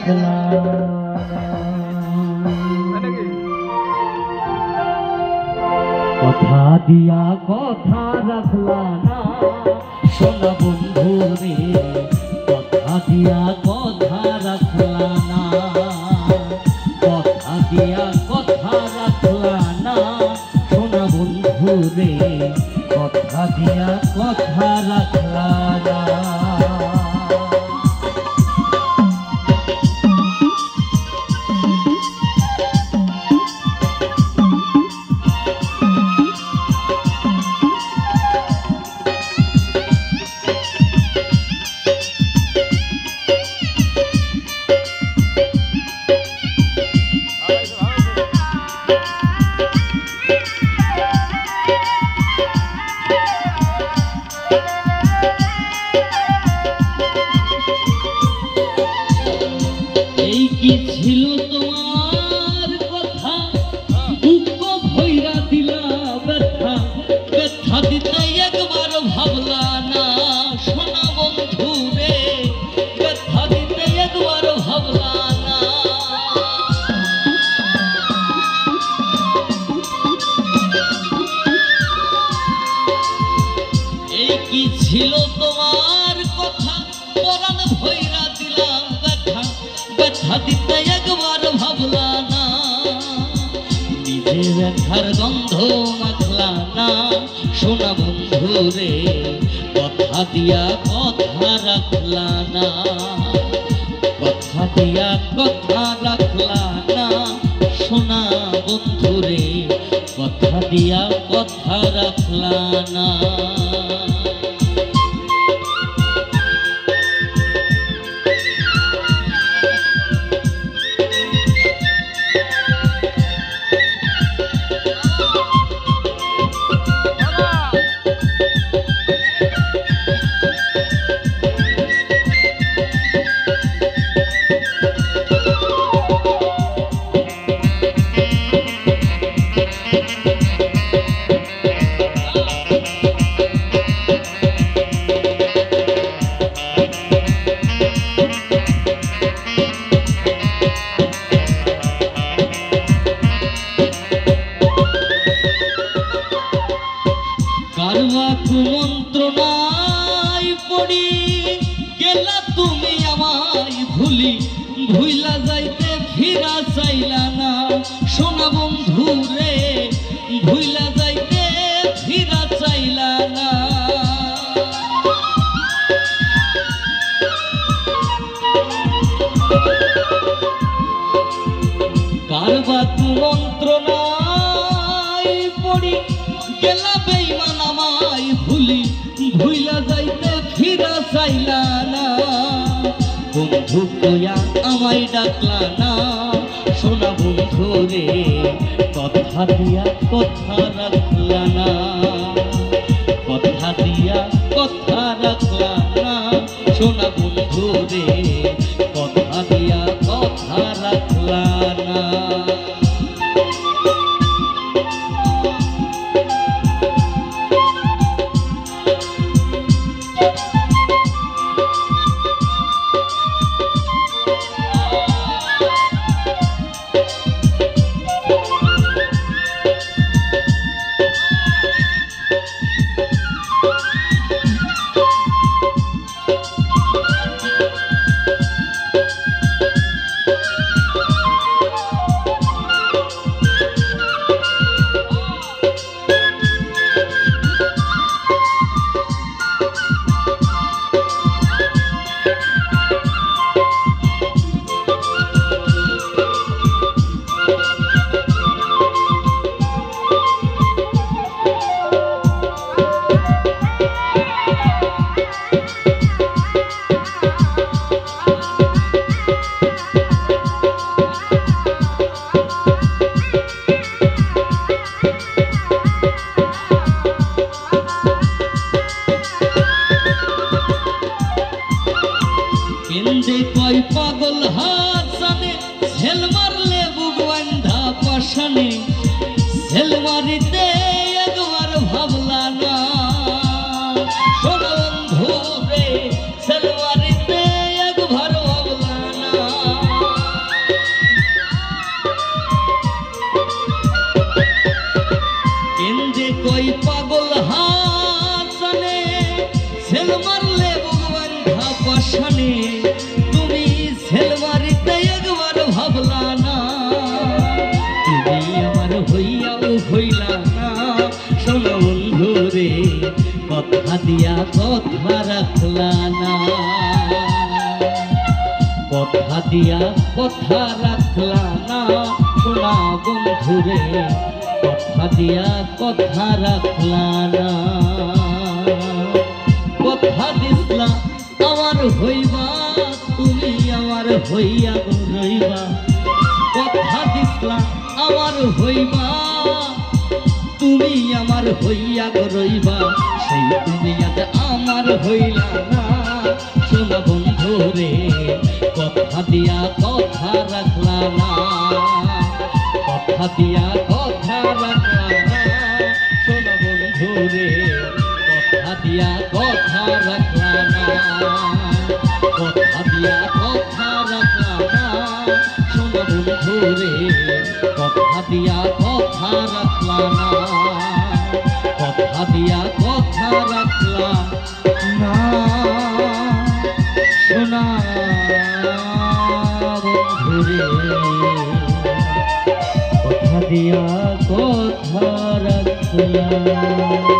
রাখলা কথা দিয়া কথা রাখলা না সোনা বন্ধু রে কথা দিয়া কথা রাখলা না কথা দিয়া কথা রাখলা না সোনা বন্ধু রে কথা দিয়া কথা রাখলা না কি ছিল তোমার কথা দুঃখ ভৈরা দিলা ব্যথা ব্যথা দিতে একবার ভাবলা না সোনা বন্ধু রে ব্যথা দিতে একবার ভাবলা না এই কি ছিল তোমার কথা পরাণ ভৈরা দিলাম ব্যথা দিতে একবার ভাবলা না নিজে ব্যথার গন্ধ মাখলা না সোনা বন্ধু রে কথা দিয়া কথা রাখলা না কথা দিয়া কথা রাখলা না সোনা বন্ধু রে কথা দিয়া কথা রাখলা না কুমন্ত্রণায় পড়ি গেলা তুমি আমায় ভুলি ভুইলা যাইতে ফিরা চাইলা না সোনা বন্ধু রে ভুইলা যাইতে ফিরা চাইলা না কারবা কুমন্ত্রণায় পড়ি গেলা বেঈমান আমায় ভুলি ভুইলা যাইতে ফিরা চাইলা না বন্ধু কইয়া আমায় ডাকলা না সোনা বন্ধু রে কথা দিয়া কথা রাখলা না কথা দিয়া কথা রাখলা না সোনা বন্ধু রে কথা দিয়া কথা রাখলা না কেন্দে কয় পাগল হাসানে ছেল মারলে বুক বান্ধা পাশানে ছেল মারিতে একবার ভাবলা না সোনা বন্ধু রে ছেল মারিতে একবার ভাবলা না দিয়া কথা রাখলা না, কথা দিয়া কথা রাখলা না সোনা বন্ধুরে, কথা দিয়া কথা রাখলা না। কথা দিসলা আমার হইবা, তুমি আমার হইয়া রইবা, কথা দিসলা আমার হইবা, তুমি আমার হইয়া রইবা, সেই দুনিয়াতে আমার হইলা না সোনা বন্ধুরে, কথা দিয়া কথা রাখলা না, কথা দিয়া কথা রাখলা না সোনা বন্ধুরে, কথা দিয়া কথা রাখলা না, কথা দিয়া কথা রাখলা না সোনা বন্ধুরে, কথা দিয়া কথা রাখলা না, কথা দিয়া কথা রাখলা না সোনা বন্ধুরে, কথা দিয়া কথা রাখলা।